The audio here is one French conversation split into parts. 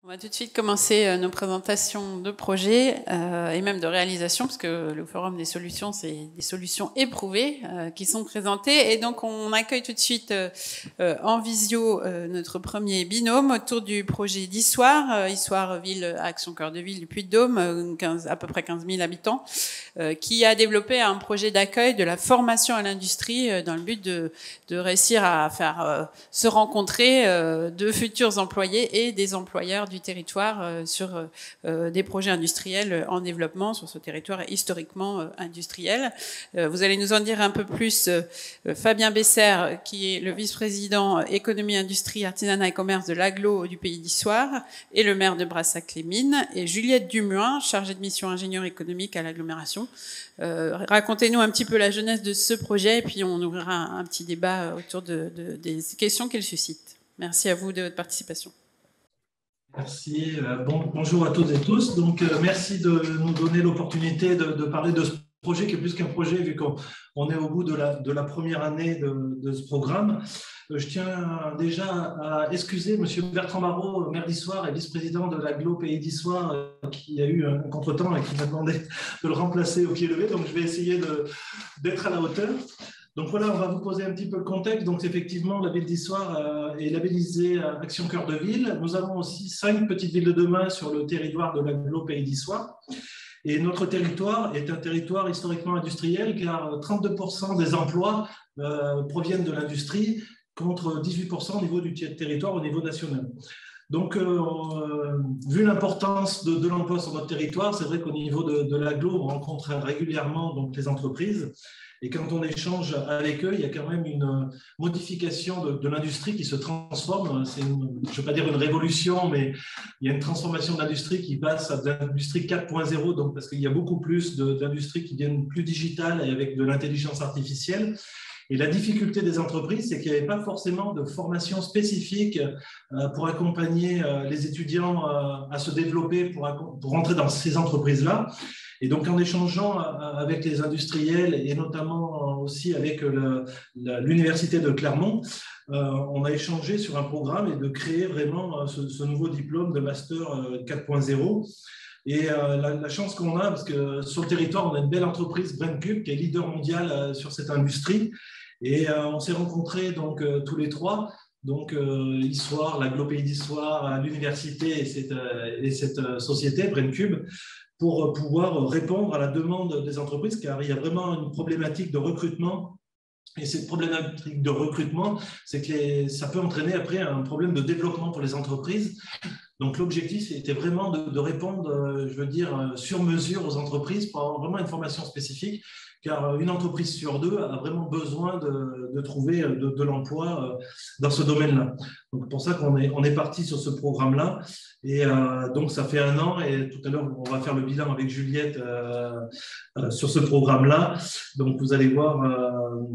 On va tout de suite commencer nos présentations de projets et même de réalisation, parce que le Forum des solutions, c'est des solutions éprouvées qui sont présentées. Et donc, on accueille tout de suite en visio notre premier binôme autour du projet d'Issoire, Issoire Ville Action Cœur de Ville du Puy-de-Dôme, à peu près 15 000 habitants, qui a développé un projet d'accueil de la formation à l'industrie dans le but de réussir à faire se rencontrer de futurs employés et des employeurs du territoire sur des projets industriels en développement sur ce territoire historiquement industriel. Vous allez nous en dire un peu plus. Fabien Besser, qui est le vice-président économie, industrie, artisanat et commerce de l'Agglo du Pays d'Issoire et le maire de Brassac-les-Mines, et Juliette Dumuin, chargée de mission ingénieur économique à l'agglomération. Racontez-nous un petit peu la jeunesse de ce projet et puis on ouvrira un petit débat autour des questions qu'il suscite. Merci à vous de votre participation. Merci. Bonjour à toutes et tous. Donc, merci de nous donner l'opportunité de parler de ce projet qui est plus qu'un projet vu qu'on est au bout de la première année de ce programme. Je tiens déjà à excuser M. Bertrand Barrault, maire d'Issoire et vice-président de l'Agglo Pays d'Issoire, qui a eu un contretemps et qui m'a demandé de le remplacer au pied levé. Donc, je vais essayer d'être à la hauteur. Donc voilà, on va vous poser un petit peu le contexte. Donc effectivement, la ville d'Issoire est labellisée Action Cœur de Ville. Nous avons aussi 5 petites villes de demain sur le territoire de l'Agglo Pays d'Issoire. Et notre territoire est un territoire historiquement industriel car 32% des emplois proviennent de l'industrie contre 18% au niveau du territoire au niveau national. Donc, vu l'importance de l'emploi sur notre territoire, c'est vrai qu'au niveau de l'Agglo, on rencontre régulièrement donc, les entreprises. Et quand on échange avec eux, il y a quand même une modification de l'industrie qui se transforme. C'est, je ne veux pas dire une révolution, mais il y a une transformation de l'industrie qui passe à l'industrie 4.0, donc parce qu'il y a beaucoup plus d'industries qui deviennent plus digitales et avec de l'intelligence artificielle. Et la difficulté des entreprises, c'est qu'il n'y avait pas forcément de formation spécifique pour accompagner les étudiants à se développer, pour rentrer dans ces entreprises-là. Et donc, en échangeant avec les industriels et notamment aussi avec l'université de Clermont, on a échangé sur un programme et de créer vraiment ce nouveau diplôme de Master 4.0. Et la chance qu'on a, parce que sur le territoire, on a une belle entreprise, BrainCube, qui est leader mondial sur cette industrie. Et on s'est rencontrés donc, tous les trois, donc Issoire, l'Agglo Pays d'Issoire, l'université et cette société, BrainCube, pour pouvoir répondre à la demande des entreprises, car il y a vraiment une problématique de recrutement. Et cette problématique de recrutement, c'est que ça peut entraîner après un problème de développement pour les entreprises. Donc, l'objectif était vraiment de répondre, je veux dire, sur mesure aux entreprises pour avoir vraiment une formation spécifique, car une entreprise sur 2 a vraiment besoin de trouver de l'emploi dans ce domaine-là. Donc, pour ça qu'on est parti sur ce programme-là. Et donc, ça fait 1 an et tout à l'heure, on va faire le bilan avec Juliette sur ce programme-là. Donc, vous allez voir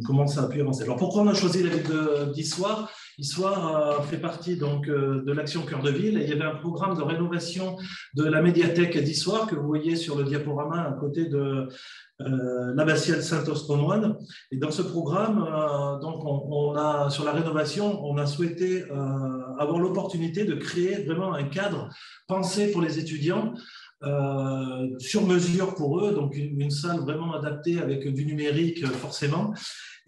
comment ça a pu avancer. Alors, pourquoi on a choisi la ville d'Issoire ? Issoire fait partie donc, de l'Action Cœur de Ville et il y avait un programme de rénovation de la médiathèque d'Issoire que vous voyez sur le diaporama à côté de l'abbatiale Saint-Ostomoine. Et dans ce programme, donc sur la rénovation, on a souhaité avoir l'opportunité de créer vraiment un cadre pensé pour les étudiants sur mesure pour eux, donc une salle vraiment adaptée avec du numérique forcément.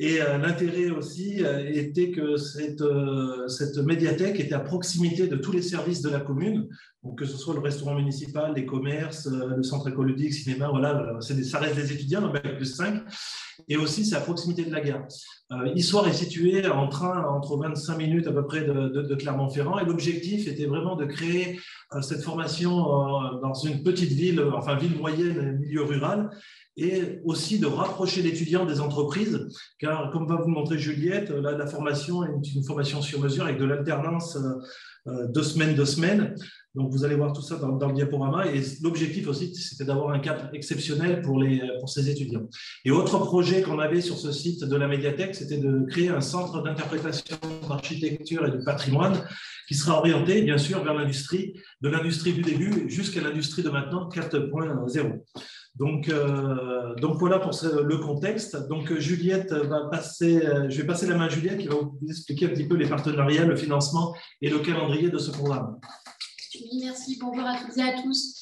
Et l'intérêt aussi était que cette médiathèque était à proximité de tous les services de la commune, donc que ce soit le restaurant municipal, les commerces, le centre écologique, cinéma, voilà, ça reste des étudiants, un bac plus 5, et aussi c'est à proximité de la gare. Issoire est situé en train entre 25 minutes à peu près de Clermont-Ferrand, et l'objectif était vraiment de créer cette formation dans une petite ville, enfin ville moyenne, milieu rural, et aussi de rapprocher l'étudiant des entreprises, car comme va vous le montrer Juliette, la formation est une formation sur mesure avec de l'alternance 2 semaines. Donc vous allez voir tout ça dans le diaporama, et l'objectif aussi, c'était d'avoir un cadre exceptionnel pour ces étudiants. Et autre projet qu'on avait sur ce site de la médiathèque, c'était de créer un centre d'interprétation d'architecture et de patrimoine qui sera orienté bien sûr vers l'industrie, de l'industrie du début jusqu'à l'industrie de maintenant 4.0. Donc voilà pour le contexte. Donc Juliette je vais passer la main à Juliette qui va vous expliquer un petit peu les partenariats, le financement et le calendrier de ce programme. Oui, merci. Bonjour à toutes et à tous.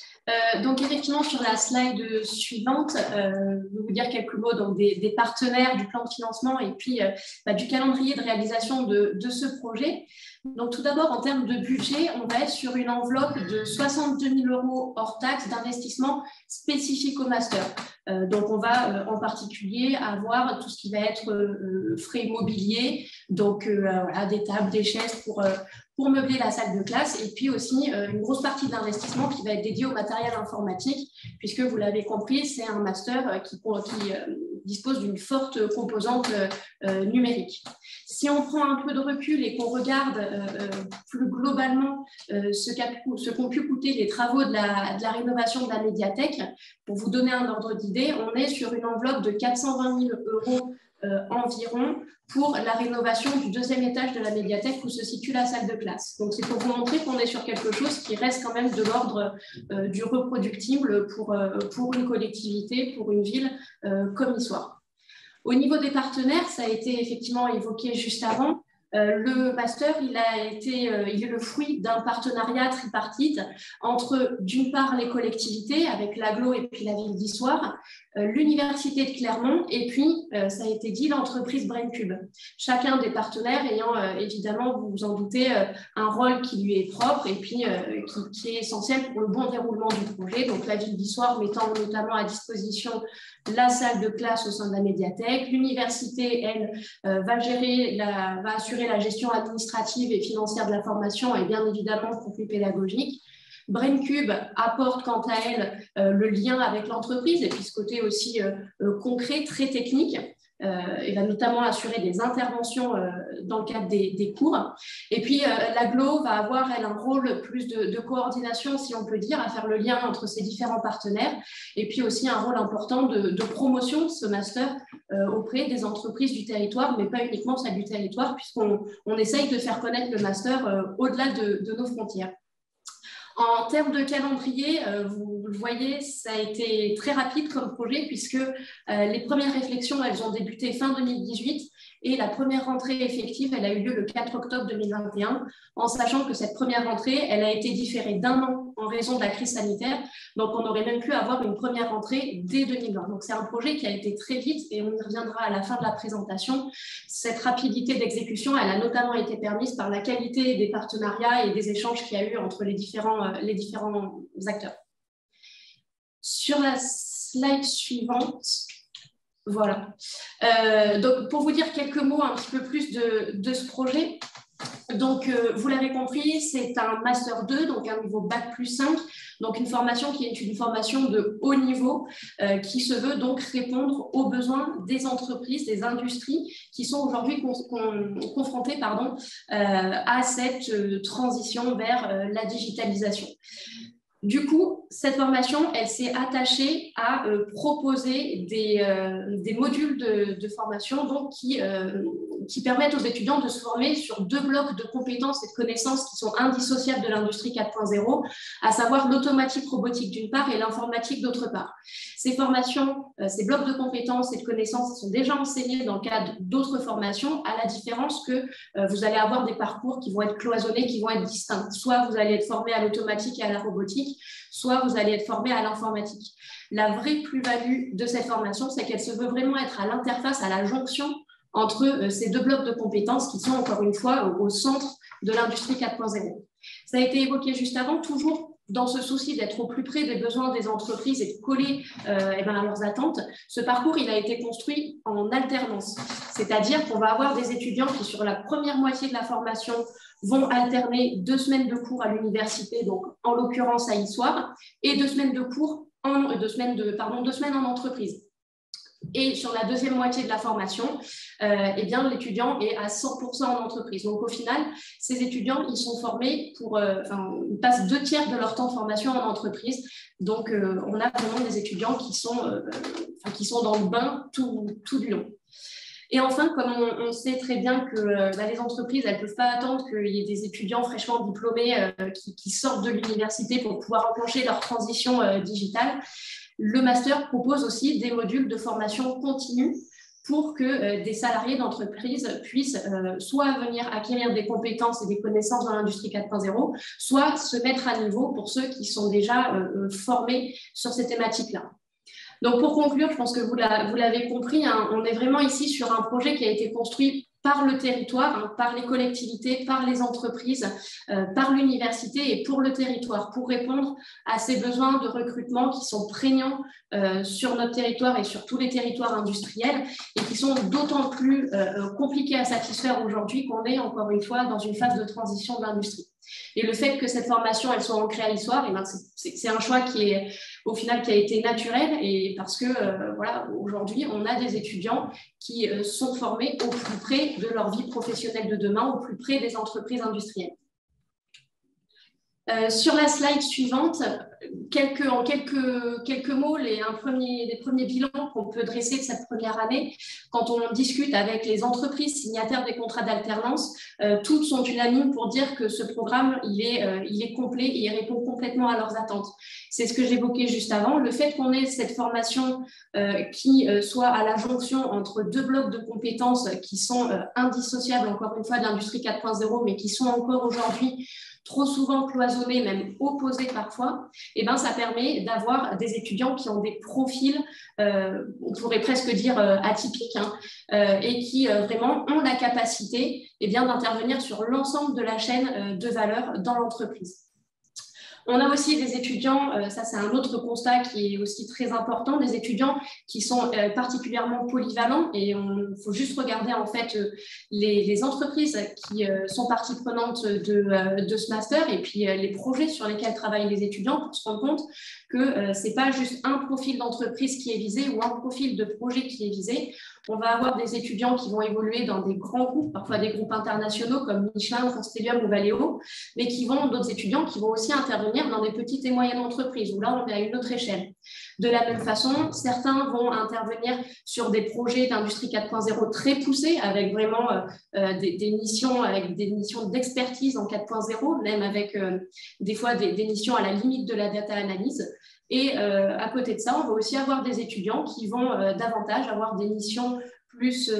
Donc effectivement, sur la slide suivante, je vais vous dire quelques mots donc, des partenaires du plan de financement et puis du calendrier de réalisation de ce projet. Donc tout d'abord, en termes de budget, on va être sur une enveloppe de 62 000 € hors taxe d'investissement spécifique au master. Donc on va en particulier avoir tout ce qui va être frais immobiliers, donc voilà, des tables, des chaises pour meubler la salle de classe, et puis aussi une grosse partie de l'investissement qui va être dédiée au matériel informatique, puisque vous l'avez compris, c'est un master qui dispose d'une forte composante numérique. Si on prend un peu de recul et qu'on regarde plus globalement ce qu'ont pu coûter les travaux de la rénovation de la médiathèque, pour vous donner un ordre d'idée, on est sur une enveloppe de 420 000 € environ pour la rénovation du deuxième étage de la médiathèque où se situe la salle de classe. Donc c'est pour vous montrer qu'on est sur quelque chose qui reste quand même de l'ordre du reproductible pour une collectivité, pour une ville comme Issoire. Au niveau des partenaires, ça a été effectivement évoqué juste avant. Le master, il est le fruit d'un partenariat tripartite entre, d'une part, les collectivités, avec l'AGLO et puis la ville d'Issoire, l'université de Clermont et puis, ça a été dit, l'entreprise BrainCube. Chacun des partenaires ayant, évidemment, vous vous en doutez, un rôle qui lui est propre et puis qui est essentiel pour le bon déroulement du projet. Donc, la ville d'Issoire mettant notamment à disposition la salle de classe au sein de la médiathèque. L'université, elle, va assurer la gestion administrative et financière de la formation et bien évidemment le contenu pédagogique. BrainCube apporte quant à elle le lien avec l'entreprise et puis ce côté aussi concret, très technique. Elle va notamment assurer des interventions dans le cadre des cours. Et puis, l'AGLO va avoir, elle, un rôle plus de coordination, si on peut dire, à faire le lien entre ces différents partenaires. Et puis aussi un rôle important de promotion de ce master auprès des entreprises du territoire, mais pas uniquement celles du territoire, puisqu'on essaye de faire connaître le master au-delà de nos frontières. En termes de calendrier, vous le voyez, ça a été très rapide comme projet puisque les premières réflexions, elles ont débuté fin 2018 et la première rentrée effective, elle a eu lieu le 4 octobre 2021, en sachant que cette première rentrée, elle a été différée d'1 an en raison de la crise sanitaire. Donc, on aurait même pu avoir une première rentrée dès 2020. Donc, c'est un projet qui a été très vite et on y reviendra à la fin de la présentation. Cette rapidité d'exécution, elle a notamment été permise par la qualité des partenariats et des échanges qu'il y a eu entre les différents acteurs. Sur la slide suivante, voilà. Donc, pour vous dire quelques mots un petit peu plus de ce projet, donc, vous l'avez compris, c'est un Master 2, donc un niveau Bac plus 5, donc une formation qui est une formation de haut niveau qui se veut donc répondre aux besoins des entreprises, des industries qui sont aujourd'hui confrontées à cette transition vers la digitalisation. Du coup, cette formation, elle s'est attachée à proposer des modules de formation donc, qui permettent aux étudiants de se former sur 2 blocs de compétences et de connaissances qui sont indissociables de l'industrie 4.0, à savoir l'automatique robotique d'une part et l'informatique d'autre part. Ces formations, ces blocs de compétences et de connaissances sont déjà enseignés dans le cadre d'autres formations, à la différence que vous allez avoir des parcours qui vont être cloisonnés, qui vont être distincts. Soit vous allez être formé à l'automatique et à la robotique, soit vous allez être formé à l'informatique. La vraie plus-value de cette formation, c'est qu'elle se veut vraiment être à l'interface, à la jonction entre ces 2 blocs de compétences qui sont encore une fois au centre de l'industrie 4.0. Ça a été évoqué juste avant, toujours dans ce souci d'être au plus près des besoins des entreprises et de coller à leurs attentes. Ce parcours, il a été construit en alternance, c'est-à-dire qu'on va avoir des étudiants qui, sur la première moitié de la formation, vont alterner 2 semaines de cours à l'université, donc en l'occurrence à Issoire, et 2 semaines de cours, 2 semaines en entreprise. Et sur la deuxième moitié de la formation, l'étudiant est à 100% en entreprise. Donc au final, ces étudiants, ils sont formés ils passent 2 tiers de leur temps de formation en entreprise. Donc on a vraiment des étudiants qui sont dans le bain tout du long. Et enfin, comme on sait très bien que les entreprises, elles ne peuvent pas attendre qu'il y ait des étudiants fraîchement diplômés qui sortent de l'université pour pouvoir enclencher leur transition digitale, le master propose aussi des modules de formation continue pour que des salariés d'entreprise puissent soit venir acquérir des compétences et des connaissances dans l'industrie 4.0, soit se mettre à niveau pour ceux qui sont déjà formés sur ces thématiques-là. Donc, pour conclure, je pense que vous l'avez compris, hein, on est vraiment ici sur un projet qui a été construit par le territoire, hein, par les collectivités, par les entreprises, par l'université et pour le territoire, pour répondre à ces besoins de recrutement qui sont prégnants sur notre territoire et sur tous les territoires industriels et qui sont d'autant plus compliqués à satisfaire aujourd'hui qu'on est, encore une fois, dans une phase de transition de l'industrie. Et le fait que cette formation elle soit ancrée à l'histoire, eh ben c'est un choix qui est au final qui a été naturel et parce que voilà, aujourd'hui on a des étudiants qui sont formés au plus près de leur vie professionnelle de demain, au plus près des entreprises industrielles. Sur la slide suivante, en quelques mots, les premiers bilans qu'on peut dresser de cette première année, quand on discute avec les entreprises signataires des contrats d'alternance, toutes sont unanimes pour dire que ce programme, il est complet et il répond complètement à leurs attentes. C'est ce que j'évoquais juste avant, le fait qu'on ait cette formation qui soit à la jonction entre deux blocs de compétences qui sont indissociables, encore une fois, de l'industrie 4.0, mais qui sont encore aujourd'hui trop souvent cloisonnés, même opposés parfois, et ben, ça permet d'avoir des étudiants qui ont des profils, on pourrait presque dire atypiques, hein, et qui vraiment ont la capacité d'intervenir sur l'ensemble de la chaîne de valeur dans l'entreprise. On a aussi des étudiants, ça c'est un autre constat qui est aussi très important, des étudiants qui sont particulièrement polyvalents et il faut juste regarder en fait les entreprises qui sont partie prenante de ce master et puis les projets sur lesquels travaillent les étudiants pour se rendre compte que ce n'est pas juste un profil d'entreprise qui est visé ou un profil de projet qui est visé. On va avoir des étudiants qui vont évoluer dans des grands groupes, parfois des groupes internationaux comme Michelin, Constellium ou Valeo, mais d'autres étudiants qui vont aussi intervenir dans des petites et moyennes entreprises, où là, on est à une autre échelle. De la même façon, certains vont intervenir sur des projets d'industrie 4.0 très poussés, avec vraiment des missions d'expertise en 4.0, même avec des fois des missions à la limite de la data analyse. Et à côté de ça, on va aussi avoir des étudiants qui vont davantage avoir des missions plus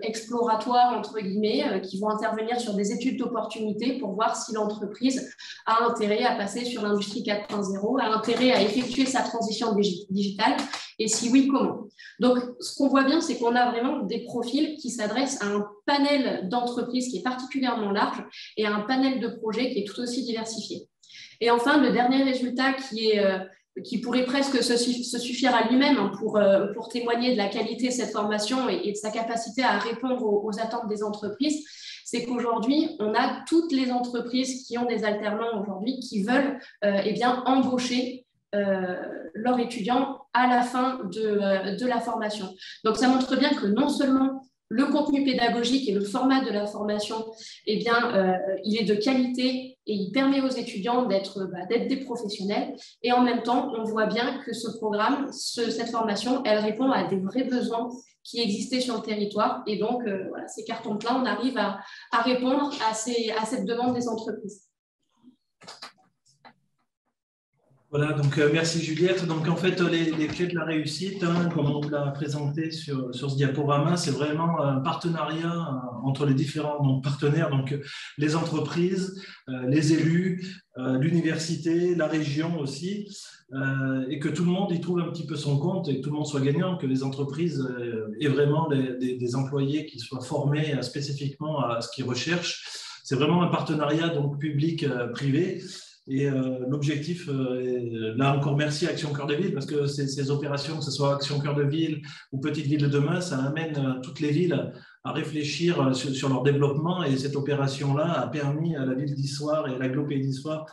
exploratoires, entre guillemets, qui vont intervenir sur des études d'opportunité pour voir si l'entreprise a intérêt à passer sur l'industrie 4.0, a intérêt à effectuer sa transition digitale, et si oui, comment. Donc, ce qu'on voit bien, c'est qu'on a vraiment des profils qui s'adressent à un panel d'entreprises qui est particulièrement large et à un panel de projets qui est tout aussi diversifié. Et enfin, le dernier résultat qui pourrait presque se suffire à lui-même hein, pour témoigner de la qualité de cette formation et de sa capacité à répondre aux attentes des entreprises, c'est qu'aujourd'hui, on a toutes les entreprises qui ont des alternants aujourd'hui qui veulent embaucher leurs étudiants à la fin de la formation. Donc, ça montre bien que non seulement le contenu pédagogique et le format de la formation, il est de qualité et il permet aux étudiants d'être des professionnels. Et en même temps, on voit bien que ce programme, cette formation, elle répond à des vrais besoins qui existaient sur le territoire. Et donc, voilà, c'est carton plein, on arrive à répondre à cette demande des entreprises. Voilà, donc merci Juliette. Donc en fait, les clés de la réussite, hein, comme on l'a présenté sur ce diaporama, c'est vraiment un partenariat entre les différents partenaires, donc les entreprises, les élus, l'université, la région aussi, et que tout le monde y trouve un petit peu son compte et que tout le monde soit gagnant, que les entreprises aient vraiment des employés qui soient formés spécifiquement à ce qu'ils recherchent. C'est vraiment un partenariat donc public-privé. Et l'objectif, là encore merci à Action Cœur de Ville, parce que ces opérations, que ce soit Action Cœur de Ville ou Petite Ville de demain, ça amène toutes les villes à réfléchir sur leur développement. Et cette opération-là a permis à la ville d'Issoire et à l'Agglopée d'Issoire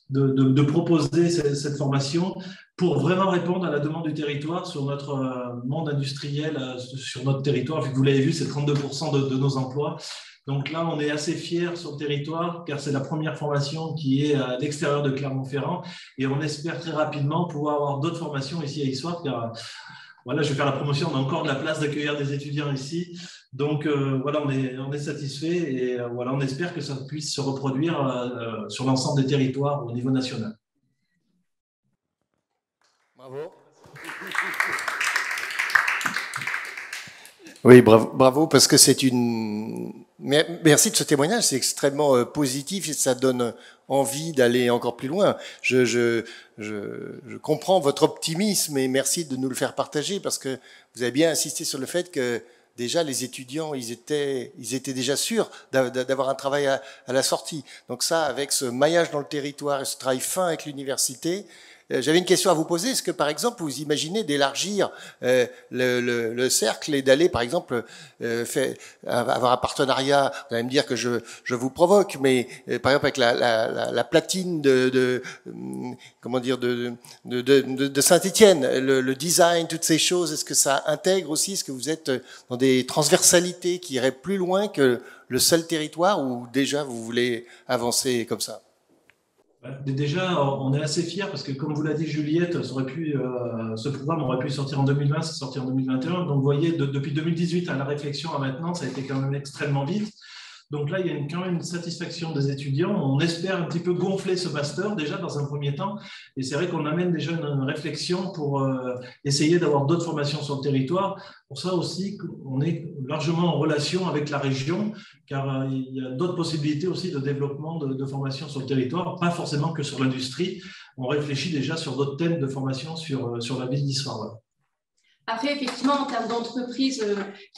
de proposer cette formation pour vraiment répondre à la demande du territoire sur notre monde industriel, sur notre territoire. Vu que vous l'avez vu, c'est 32% de nos emplois. Donc là, on est assez fiers sur le territoire car c'est la première formation qui est à l'extérieur de Clermont-Ferrand et on espère très rapidement pouvoir avoir d'autres formations ici à Issoire car voilà, je vais faire la promotion, on a encore de la place d'accueillir des étudiants ici. Donc voilà, on est satisfait et voilà, on espère que ça puisse se reproduire sur l'ensemble des territoires au niveau national. Bravo. Oui, bravo, bravo, parce que c'est une... Merci de ce témoignage, c'est extrêmement positif et ça donne envie d'aller encore plus loin. Je comprends votre optimisme et merci de nous le faire partager parce que vous avez bien insisté sur le fait que déjà les étudiants, ils étaient déjà sûrs d'avoir un travail à la sortie. Donc ça, avec ce maillage dans le territoire et ce travail fin avec l'université, j'avais une question à vous poser. Est-ce que, par exemple, vous imaginez d'élargir le cercle et d'aller, par exemple, avoir un partenariat? Vous allez me dire que je vous provoque, mais par exemple avec la platine comment dire de Saint-Étienne, le design, toutes ces choses. Est-ce que ça intègre aussi? Est-ce que vous êtes dans des transversalités qui iraient plus loin que le seul territoire, ou déjà vous voulez avancer comme ça? Déjà, on est assez fiers parce que, comme vous l'a dit Juliette, ce programme aurait pu sortir en 2020, c'est sorti en 2021. Donc, vous voyez, depuis 2018 à la réflexion à maintenant, ça a été quand même extrêmement vite. Donc là, il y a quand même une satisfaction des étudiants. On espère un petit peu gonfler ce master déjà dans un premier temps. Et c'est vrai qu'on amène déjà une réflexion pour essayer d'avoir d'autres formations sur le territoire. Pour ça aussi, on est largement en relation avec la région, car il y a d'autres possibilités aussi de développement de formation sur le territoire, pas forcément que sur l'industrie. On réfléchit déjà sur d'autres thèmes de formation sur la ville d'Issoire. Voilà. Après, effectivement, en termes d'entreprises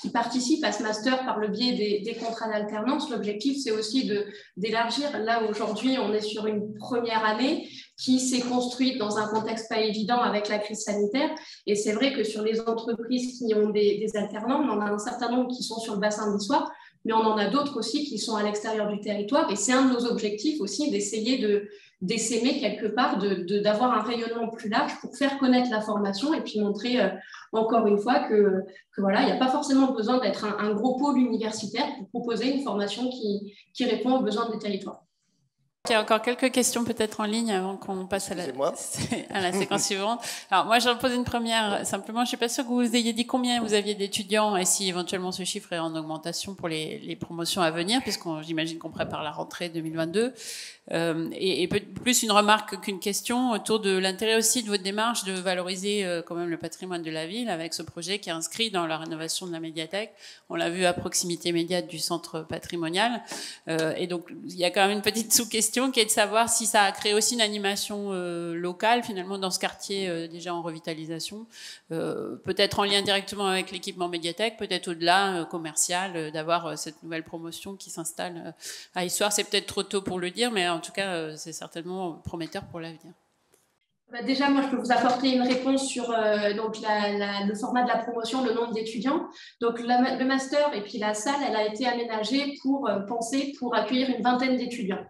qui participent à ce master par le biais des contrats d'alternance, l'objectif, c'est aussi d'élargir. Là, aujourd'hui, on est sur une première année qui s'est construite dans un contexte pas évident avec la crise sanitaire. Et c'est vrai que sur les entreprises qui ont des alternants, on en a un certain nombre qui sont sur le bassin d'Issoire, mais on en a d'autres aussi qui sont à l'extérieur du territoire. Et c'est un de nos objectifs aussi d'essayer d'essaimer quelque part, d'avoir un rayonnement plus large pour faire connaître la formation et puis montrer encore une fois que voilà, il n'y a pas forcément besoin d'être un gros pôle universitaire pour proposer une formation qui répond aux besoins des territoires. Il y a encore quelques questions peut-être en ligne avant qu'on passe à la séquence suivante. Alors moi j'en pose une première, simplement je suis pas sûre que vous ayez dit combien vous aviez d'étudiants et si éventuellement ce chiffre est en augmentation pour les promotions à venir, puisqu'on j'imagine qu'on prépare la rentrée 2022. Et plus une remarque qu'une question autour de l'intérêt aussi de votre démarche de valoriser quand même le patrimoine de la ville avec ce projet qui est inscrit dans la rénovation de la médiathèque. On l'a vu à proximité immédiate du centre patrimonial. Et donc il y a quand même une petite sous-question qui est de savoir si ça a créé aussi une animation locale finalement dans ce quartier déjà en revitalisation, peut-être en lien directement avec l'équipement médiathèque, peut-être au-delà commercial, d'avoir cette nouvelle promotion qui s'installe à Issoire. C'est peut-être trop tôt pour le dire, mais en tout cas c'est certainement prometteur pour l'avenir. Déjà, moi, je peux vous apporter une réponse sur donc le format de la promotion, le nombre d'étudiants. Donc, le master et puis la salle, elle a été aménagée pour accueillir une vingtaine d'étudiants.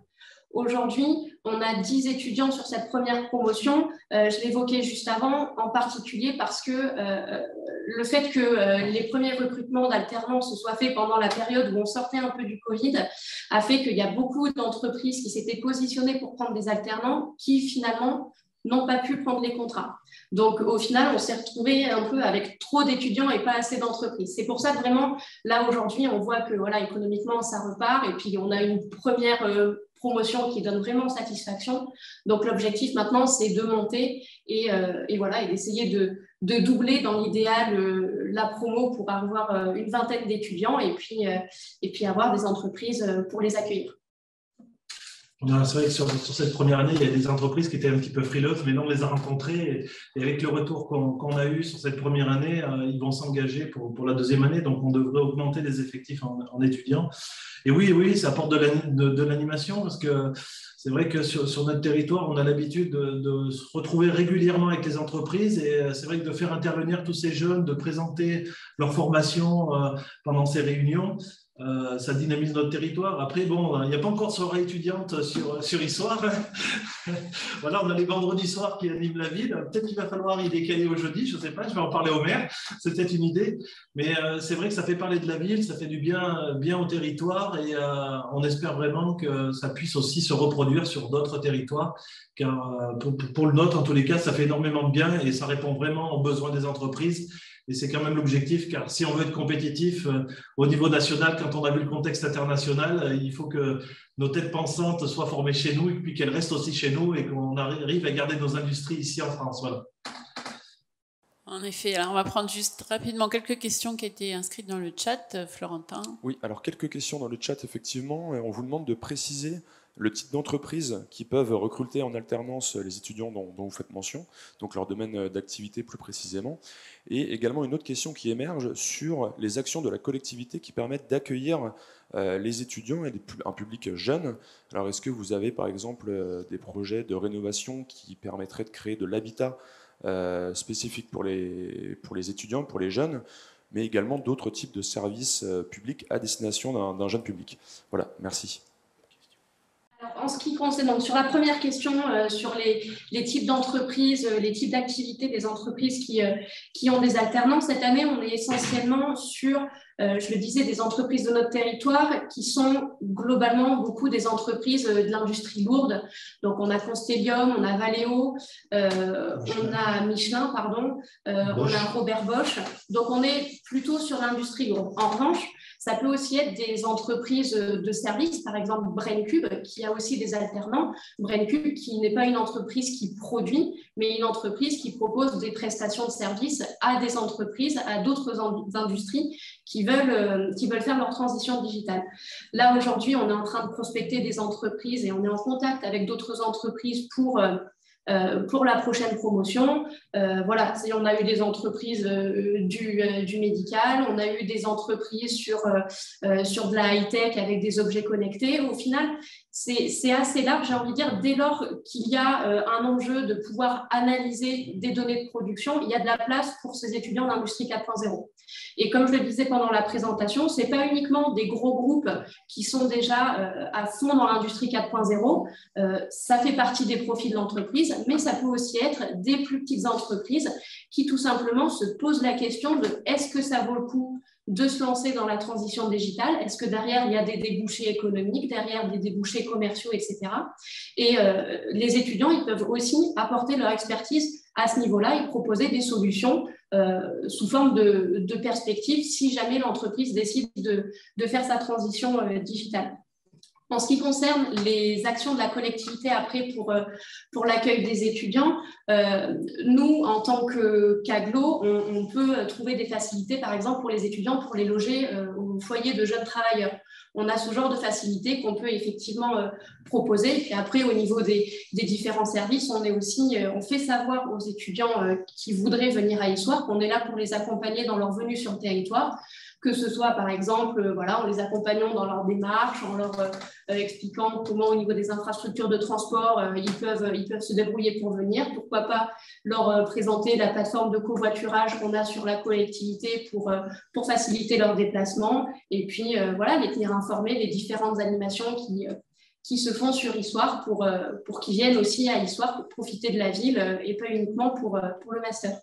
Aujourd'hui, on a 10 étudiants sur cette première promotion. Je l'évoquais juste avant, en particulier parce que le fait que les premiers recrutements d'alternants se soient faits pendant la période où on sortait un peu du Covid a fait qu'il y a beaucoup d'entreprises qui s'étaient positionnées pour prendre des alternants qui, finalement, n'ont pas pu prendre les contrats. Donc, au final, on s'est retrouvé un peu avec trop d'étudiants et pas assez d'entreprises. C'est pour ça que vraiment, là, aujourd'hui, on voit que voilà, économiquement, ça repart et puis on a une première promotion qui donne vraiment satisfaction. Donc, l'objectif maintenant, c'est de monter et voilà, et d'essayer de doubler dans l'idéal la promo pour avoir une vingtaine d'étudiants et puis avoir des entreprises pour les accueillir. C'est vrai que sur cette première année, il y a des entreprises qui étaient un petit peu frileuses, mais là, on les a rencontrées et avec le retour qu'on a eu sur cette première année, ils vont s'engager pour la deuxième année, donc on devrait augmenter les effectifs en étudiants. Et oui, ça apporte de l'animation parce que c'est vrai que sur notre territoire, on a l'habitude de se retrouver régulièrement avec les entreprises et c'est vrai que de faire intervenir tous ces jeunes, de présenter leur formation pendant ces réunions, ça dynamise notre territoire. Après, bon, il n'y a pas encore de soirée étudiante sur Issoire. Voilà, on a les vendredis soirs qui animent la ville. Peut-être qu'il va falloir y décaler au jeudi, je ne sais pas, je vais en parler au maire. C'est peut-être une idée. Mais c'est vrai que ça fait parler de la ville, ça fait du bien au territoire et on espère vraiment que ça puisse aussi se reproduire sur d'autres territoires. Car pour le nôtre, en tous les cas, ça fait énormément de bien et ça répond vraiment aux besoins des entreprises. Et c'est quand même l'objectif, car si on veut être compétitif au niveau national, quand on a vu le contexte international, il faut que nos têtes pensantes soient formées chez nous et puis qu'elles restent aussi chez nous et qu'on arrive à garder nos industries ici en France. Voilà. En effet, alors on va prendre juste rapidement quelques questions qui étaient inscrites dans le chat. Florentin. Oui, alors quelques questions dans le chat, effectivement. On vous demande de préciser le type d'entreprises qui peuvent recruter en alternance les étudiants dont vous faites mention, donc leur domaine d'activité plus précisément. Et également une autre question qui émerge sur les actions de la collectivité qui permettent d'accueillir les étudiants et un public jeune. Alors est-ce que vous avez par exemple des projets de rénovation qui permettraient de créer de l'habitat spécifique pour les étudiants, pour les jeunes, mais également d'autres types de services publics à destination d'un jeune public? Voilà, merci. Alors, en ce qui concerne, donc, sur la première question, sur les types d'entreprises, les types d'activités des entreprises qui ont des alternants, cette année, on est essentiellement sur, je le disais, des entreprises de notre territoire qui sont globalement beaucoup des entreprises de l'industrie lourde. Donc, on a Constellium, on a Valeo, on a Michelin, pardon, on a Robert Bosch. Donc, on est plutôt sur l'industrie lourde. En revanche, ça peut aussi être des entreprises de services, par exemple Braincube, qui a aussi des alternants. Braincube, qui n'est pas une entreprise qui produit, mais une entreprise qui propose des prestations de services à des entreprises, à d'autres industries qui veulent faire leur transition digitale. Là, aujourd'hui, on est en train de prospecter des entreprises et on est en contact avec d'autres entreprises pour la prochaine promotion. Voilà, on a eu des entreprises du médical, on a eu des entreprises sur de la high-tech avec des objets connectés. Au final, c'est assez large, j'ai envie de dire, dès lors qu'il y a un enjeu de pouvoir analyser des données de production, il y a de la place pour ces étudiants d'industrie 4.0. Et comme je le disais pendant la présentation, ce n'est pas uniquement des gros groupes qui sont déjà à fond dans l'industrie 4.0, ça fait partie des profils de l'entreprise, mais ça peut aussi être des plus petites entreprises qui tout simplement se posent la question de est-ce que ça vaut le coup de se lancer dans la transition digitale? Est-ce que derrière, il y a des débouchés économiques, derrière des débouchés commerciaux, etc. Et les étudiants, ils peuvent aussi apporter leur expertise à ce niveau-là et proposer des solutions sous forme de perspective si jamais l'entreprise décide de faire sa transition digitale. En ce qui concerne les actions de la collectivité après pour l'accueil des étudiants, nous, en tant qu'AGLO, on peut trouver des facilités, par exemple, pour les étudiants, pour les loger au foyer de jeunes travailleurs. On a ce genre de facilité qu'on peut effectivement proposer. Et puis après, au niveau des différents services, on fait savoir aux étudiants qui voudraient venir à Issoire qu'on est là pour les accompagner dans leur venue sur le territoire, que ce soit par exemple, en les accompagnant dans leur démarche, en leur expliquant comment au niveau des infrastructures de transport, ils peuvent se débrouiller pour venir. Pourquoi pas leur présenter la plateforme de covoiturage qu'on a sur la collectivité pour faciliter leur déplacement. Et puis les tenir informés des différentes animations qui se font sur Issoire pour qu'ils viennent aussi à Issoire pour profiter de la ville et pas uniquement pour le master.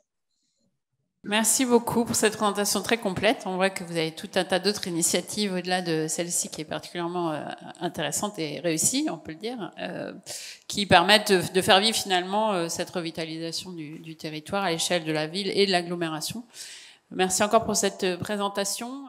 Merci beaucoup pour cette présentation très complète. On voit que vous avez tout un tas d'autres initiatives au-delà de celle-ci qui est particulièrement intéressante et réussie, on peut le dire, qui permettent de faire vivre finalement cette revitalisation du territoire à l'échelle de la ville et de l'agglomération. Merci encore pour cette présentation.